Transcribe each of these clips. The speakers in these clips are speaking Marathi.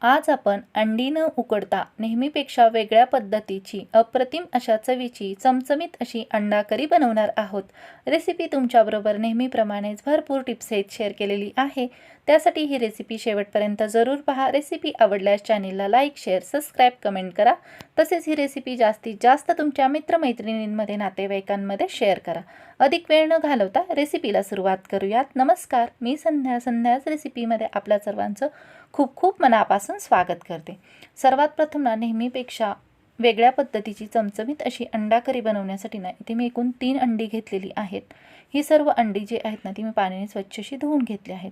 आज आपण अंडी न उकडता नेहमीपेक्षा वेगळ्या पद्धतीची अप्रतिम अशा चवीची चमचमीत अशी अंडा करी बनवणार आहोत। रेसिपी तुमच्याबरोबर नेहमीप्रमाणेच भरपूर टिप्स सहित शेअर केलेली आहे। त्यासाठी ही रेसिपी शेवटपर्यंत जरूर पहा। रेसिपी आवडल्यास चॅनलला लाईक, शेअर, सबस्क्राईब, कमेंट करा। तसेच ही रेसिपी जास्तीत जास्त तुमच्या मित्रमैत्रिणींमध्ये, नातेवाईकांमध्ये शेअर करा। अधिक वेळ न घालवता रेसिपीला सुरुवात करूयात। नमस्कार, मी संध्याच रेसिपीमध्ये आपल्या सर्वांचं खूप खूप मनापासून स्वागत करते। सर्वात प्रथम ना नेहमीपेक्षा वेगळ्या पद्धतीची चमचमीत अशी अंडा करी बनवण्यासाठी ना इथे मी एकूण 3 अंडी घेतलेली आहेत। ही सर्व अंडी जी आहेत ना ती मी पाण्याने स्वच्छ अशी धुवून घेतली आहेत।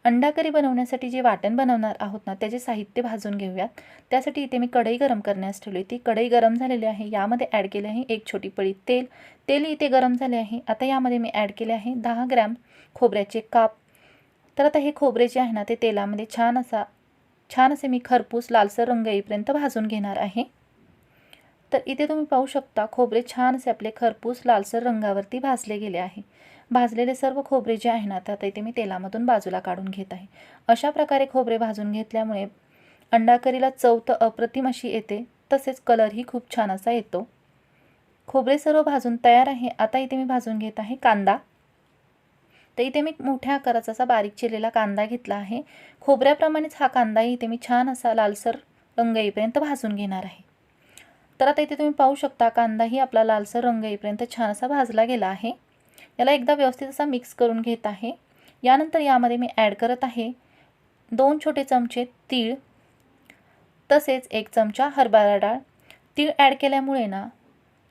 अंडा करी बनवण्यासाठी जे वाटण बनवणार आहोत ना त्याचे साहित्य भाजून घेऊयात। त्यासाठी इथे मी कढई गरम करण्यास ठेवली। ती कढई गरम झालेली आहे। यामध्ये ॲड केले आहे 1 छोटी पळी तेल। तेल इथे गरम झाले आहे। आता यामध्ये मी ॲड केले आहे 10 ग्रॅम खोबऱ्याचे काप। तर आता हे खोबरे जे आहे ना ते तेलामध्ये छान असे मी खरपूस लालसर रंग येईपर्यंत भाजून घेणार आहे। तर इथे तुम्ही पाहू शकता खोबरे छान असे आपले खरपूस लालसर रंगावरती भाजले गेले आहे। भाजलेले सर्व खोबरे जे आहे ना आता इथे मी तेलामधून बाजूला काढून घेत आहे। अशा प्रकारे खोबरे भाजून घेतल्यामुळे अंडा करीला चव तर अप्रतिम अशी येते, तसेच कलरही खूप छान असा येतो। खोबरे सर्व भाजून तयार आहे। आता इथे मी भाजून घेत आहे कांदा। तर इथे मी मोठ्या आकाराचा असा बारीक चिरलेला कांदा घेतला आहे। खोबऱ्याप्रमाणेच हा कांदाही इथे मी छान असा लालसर रंग येईपर्यंत भाजून घेणार आहे। तर आता इथे तुम्ही पाहू शकता कांदाही आपला लालसर रंग येईपर्यंत छान असा भाजला गेला आहे। याला एकदा व्यवस्थित असा मिक्स करून घेत आहे। यानंतर यामध्ये मी ॲड करत आहे 2 छोटे चमचे तीळ, तसेच 1 चमचा हरभरा डाळ। तीळ ॲड केल्यामुळे ना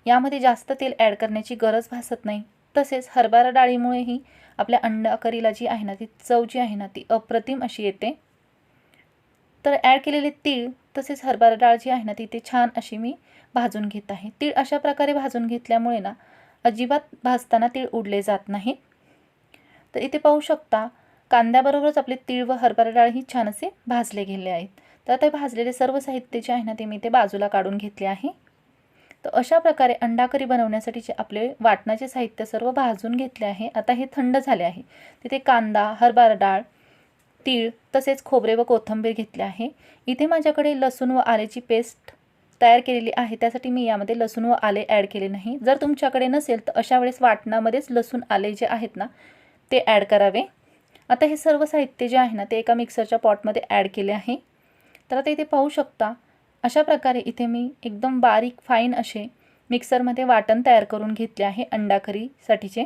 यामध्ये जास्त तेल ॲड करण्याची गरज भासत नाही। तसेच हरभरा डाळीमुळेही आपल्या अंडा करीला जी आहे ना ती चव जी आहे ना ती अप्रतिम अशी येते। तर ॲड केलेले तीळ तसेच हरभरा डाळ जी आहे ना ती छान अशी मी भाजून घेत आहे। तीळ अशा प्रकारे भाजून घेतल्यामुळे ना अजिबात भाजताना तीळ उडले जात नाही। तर इथे पाहू शकता कांद्याबरोबरच आपले तीळ व हरभरा डाळ ही छान असे भाजले गेले आहेत। तर आता भाजलेले सर्व साहित्य जे आहे ना ते मी ते बाजूला काढून घेतले आहे। तर अशा प्रकारे अंडा करी बनवण्यासाठीचे आपले वाटणाचे साहित्य सर्व भाजून घेतले आहे। आता हे थंड झाले आहे। तिथे कांदा, हरभरा डाळ, तीळ तसेच खोबरे व कोथिंबीर घेतले आहे। इथे माझ्याकडे लसूण व आल्याची पेस्ट तयार केलेली आहे। त्यासाठी मी यामध्ये लसूण व आले ॲड केले नाही। जर तुमच्याकडे नसेल तर अशा वेळेस वाटणामध्येच लसूण आले जे आहेत ना ते ॲड करावे। आता हे सर्व साहित्य जे आहे ना ते एका मिक्सरच्या पॉटमध्ये ॲड केले आहे। तर आता इथे पाहू शकता अशा प्रकारे इथे मी एकदम बारीक फाईन असे मिक्सरमध्ये वाटण तयार करून घेतले आहे। अंडा करीसाठीचे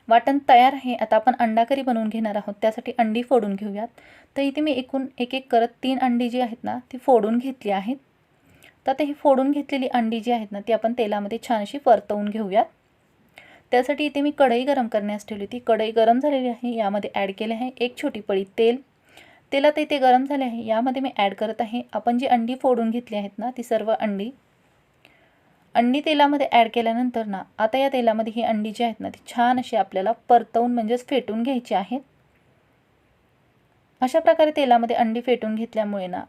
वाटण तयार आहे। आता आपण अंडा करी बनवून घेणार आहोत। त्यासाठी अंडी फोडून घेऊयात। तर इथे मी एकूण एक करत 3 अंडी जी आहेत ना ती फोडून घेतली आहेत। तर आता ही फोडून घेतलेली अंडी जी आहेत ना ती आपण तेलामध्ये छान अशी परतवून घेऊयात। त्यासाठी इथे मी कढई गरम करण्यास ठेवली। ती कढई गरम झालेली आहे। यामध्ये ॲड केले आहे 1 छोटी पळी तेल। तेल आता इथे गरम झाले आहे। यामध्ये मी ॲड करत आहे आपण जी अंडी फोडून घेतली आहेत ना ती सर्व अंडी तेलामध्ये ॲड केल्यानंतर ना आता या तेलामध्ये ही अंडी जी आहेत ना ती छान अशी आपल्याला परतवून म्हणजेच फेटून घ्यायची आहेत। अशा प्रकारे तेलामध्ये अंडी फेटून घेतल्यामुळे ना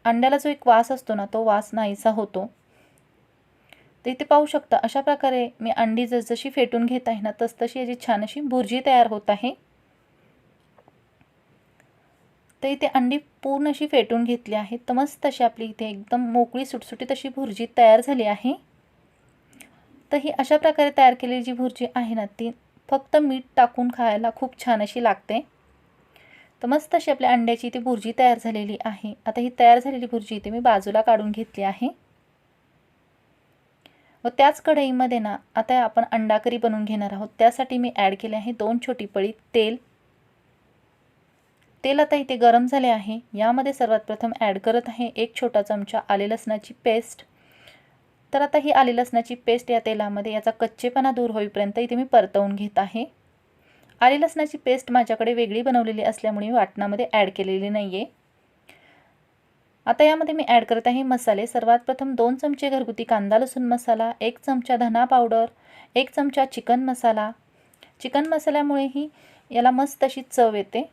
अंड्याला जो एक वास असतो ना तो वास नाहीसा होतो। तर इथे पाहू शकता अशा प्रकारे मी अंडी जसजशी फेटून घेत आहे ना तसतशी याची छान अशी भुर्जी तयार होत आहे। तर इथे अंडी पूर्ण अशी फेटून घेतली आहे। तर मस्त अशी आपली इथे एकदम मोकळी सुटसुटीत अशी भुर्जी तयार झाली आहे। तर ही अशा प्रकारे तयार केलेली जी भुर्जी आहे ना ती फक्त मीठ टाकून खायला खूप छान अशी लागते। तर मस्त अशी आपल्या अंड्याची इथे भुर्जी तयार झालेली आहे। आता ही तयार झालेली भुर्जी इथे मी बाजूला काढून घेतली आहे। व त्याच कढईमध्ये ना आता आपण अंडा करी बनवून घेणार आहोत। त्यासाठी मी ॲड केले आहे 2 छोटी पळी तेल। तेल आता इथे गरम झाले आहे। यामध्ये सर्वात प्रथम ॲड करत आहे 1 छोटा चमचा आले लसणाची पेस्ट। तर आता ही आले लसणाची पेस्ट या तेलामध्ये याचा कच्चेपणा दूर होईपर्यंत इथे मी परतवून घेत आहे। आले लसणाची पेस्ट माझ्याकडे वेगळी बनवलेली असल्यामुळे वाटणामध्ये ॲड केलेली नाही आहे। आता यामध्ये मी ॲड करत आहे मसाले। सर्वात प्रथम 2 चमचे घरगुती कांदा लसूण मसाला, 1 चमचा धना पावडर, 1 चमचा चिकन मसाला। चिकन मसाल्यामुळेही याला मस्त अशी चव येते।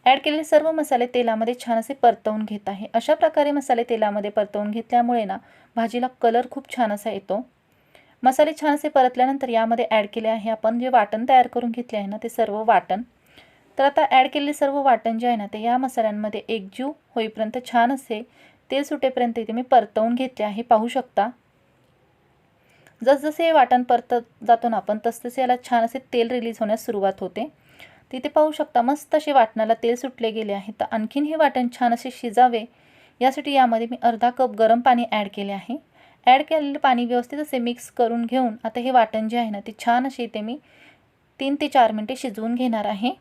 ॲड केलेले सर्व मसाले तेलामध्ये छान असे परतवून घेत आहे। अशा प्रकारे मसाले तेलामध्ये परतवून घेतल्यामुळे ना भाजीला कलर खूप छान असा येतो। मसाले छान असे परतल्यानंतर यामध्ये ॲड केले आहे आपण जे वाटण तयार करून घेतले आहे ना ते सर्व वाटण। तर आता ॲड केलेले सर्व वाटण जे आहे ना ते या मसाल्यांमध्ये एकजीव होईपर्यंत छान असे तेल सुटेपर्यंत इथे मी परतवून घेतले आहे, पाहू शकता। जसजसे हे वाटण परतत जातो ना आपण तसतसे याला छान असे तेल रिलीज होण्यास सुरुवात होते। तिथे पाहू शकता मस्त असे वाटणाला तेल सुटले गेले आहे। तर आणखीन हे वाटण छान असे शिजावे यासाठी यामध्ये मी अर्धा कप गरम पाणी ॲड केले आहे। ॲड केलेले पाणी व्यवस्थित असे मिक्स करून घेऊन आता हे वाटण जे आहे ना ते छान असे इथे मी 3 ते 4 मिनिटे शिजवून घेणार आहे।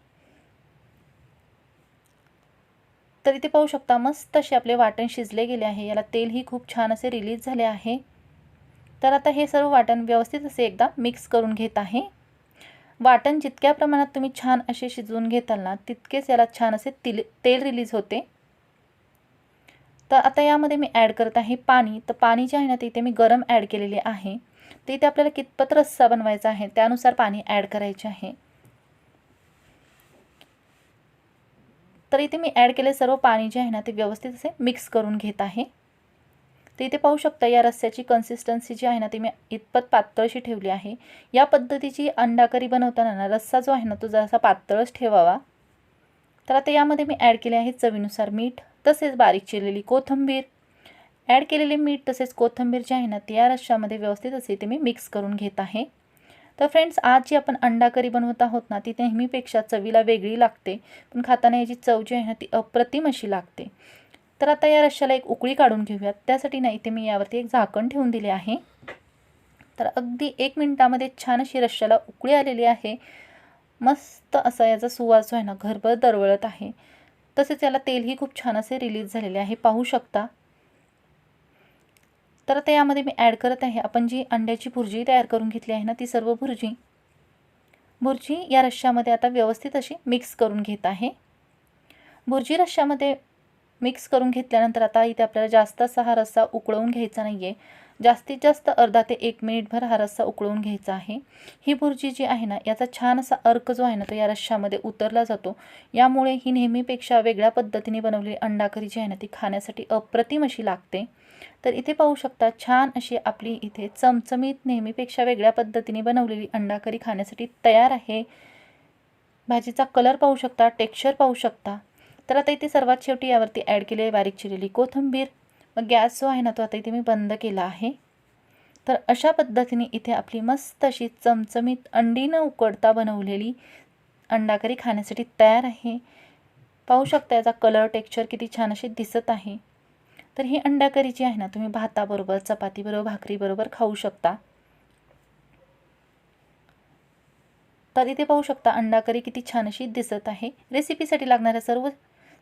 तर इथे पाहू शकता मस्त असे आपले वाटण शिजले गेले आहे, याला तेलही खूप छान असे रिलीज झाले आहे। तर आता हे सर्व वाटण व्यवस्थित असे एकदा मिक्स करून घेत आहे। वाटण जितक्या प्रमाणात तुम्ही छान असे शिजवून घेताल ना तितकेच याला छान असे तेल रिलीज होते। तर आता यामध्ये मी ॲड करत आहे पाणी। तर पाणी जे आहे ना ते इथे मी गरम ॲड केलेले आहे। ते इथे आपल्याला कितपत रस्सा बनवायचा आहे त्यानुसार पाणी ॲड करायचे आहे। तर इथे मी ॲड केले सर्व पाणी जे आहे ना ते व्यवस्थित असे मिक्स करून घेत आहे। तर इथे पाहू शकता या रस्स्याची कन्सिस्टन्सी जी आहे ना ती मी इतपत पातळशी ठेवली आहे। या पद्धतीची अंडा करी बनवताना ना रस्सा जो आहे ना तो जरासा पातळच ठेवावा। तर आता यामध्ये मी ॲड केले आहे चवीनुसार मीठ, तसेच बारीक चिरलेली कोथिंबीर। ॲड केलेले मीठ तसेच कोथिंबीर जे आहे ना ते या रश्श्यामध्ये व्यवस्थित असे ते मी मिक्स करून घेत आहे। तर फ्रेंड्स आज जी आपण अंडा करी बनवत आहोत ना ती नेहमीपेक्षा चवीला वेगळी लागते, पण खाताना याची चव जी आहे ना ती अप्रतिम अशी लागते। तर आता या रश्श्याला एक उकळी काढून घेऊयात। त्यासाठी ना इथे मी यावरती एक झाकण ठेवून दिले आहे। तर अगदी 1 मिनिटामध्ये छान अशी रश्श्याला उकळी आलेली आहे। मस्त असा याचा सुवास जो आहे ना घरभर दरवळत आहे। तसेच याला तेलही खूप छान असे रिलीज झालेले आहे, पाहू शकता। तर आता यामध्ये मी ॲड करत आहे आपण जी अंड्याची भुर्जी तयार करून घेतली आहे ना ती सर्व भुर्जी या रश्श्यामध्ये आता व्यवस्थित अशी मिक्स करून घेत आहे। भुर्जी रश्श्यामध्ये मिक्स करून घेतल्यानंतर आता इथे आपल्याला जास्त असा हा रस्सा उकळवून घ्यायचा नाही आहे। जास्तीत जास्त अर्धा ते 1 मिनिटभर हा रस्सा उकळवून घ्यायचा आहे। ही भुर्जी जी आहे ना याचा छान असा अर्क जो आहे ना तो या रश्श्यामध्ये उतरला जातो। यामुळे ही नेहमीपेक्षा वेगळ्या पद्धतीने बनवलेली अंडा करी जी आहे ना ती खाण्यासाठी अप्रतिम अशी लागते। तर इथे पाहू शकता छान अशी आपली इथे चमचमीत नेहमीपेक्षा वेगळ्या पद्धतीने बनवलेली अंडा करी खाण्यासाठी तयार आहे। भाजीचा कलर पाहू शकता, टेक्स्चर पाहू शकता। तर आता इथे सर्वात शेवटी यावरती ॲड केली आहे बारीक चिरलेली कोथिंबीर। मग गॅस जो आहे ना तो आता इथे मी बंद केला आहे। तर अशा पद्धतीने इथे आपली मस्त अशी चमचमीत अंडी न उकडता बनवलेली अंडा करी खाण्यासाठी तयार आहे। पाहू शकता याचा कलर, टेक्स्चर किती छान असे दिसत आहे। तर ही अंडा करी जी आहे ना तुम्ही भाताबरोबर, चपातीबरोबर, भाकरीबरोबर खाऊ शकता। तर इथे पाहू शकता अंडा करी किती छान अशी दिसत आहे। रेसिपीसाठी लागणाऱ्या सर्व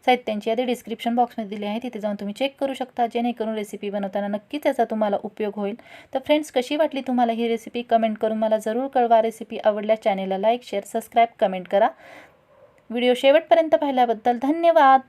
साहित्यांची यादी डिस्क्रिप्शन बॉक्समध्ये दिली आहे, तिथे जाऊन तुम्ही चेक करू शकता, जेणेकरून रेसिपी बनवताना नक्कीच याचा तुम्हाला उपयोग होईल। तर फ्रेंड्स कशी वाटली तुम्हाला ही रेसिपी कमेंट करून मला जरूर कळवा। रेसिपी आवडल्यास चॅनेलला लाईक, शेअर, सबस्क्राईब, कमेंट करा। व्हिडिओ शेवटपर्यंत पाहिल्याबद्दल धन्यवाद।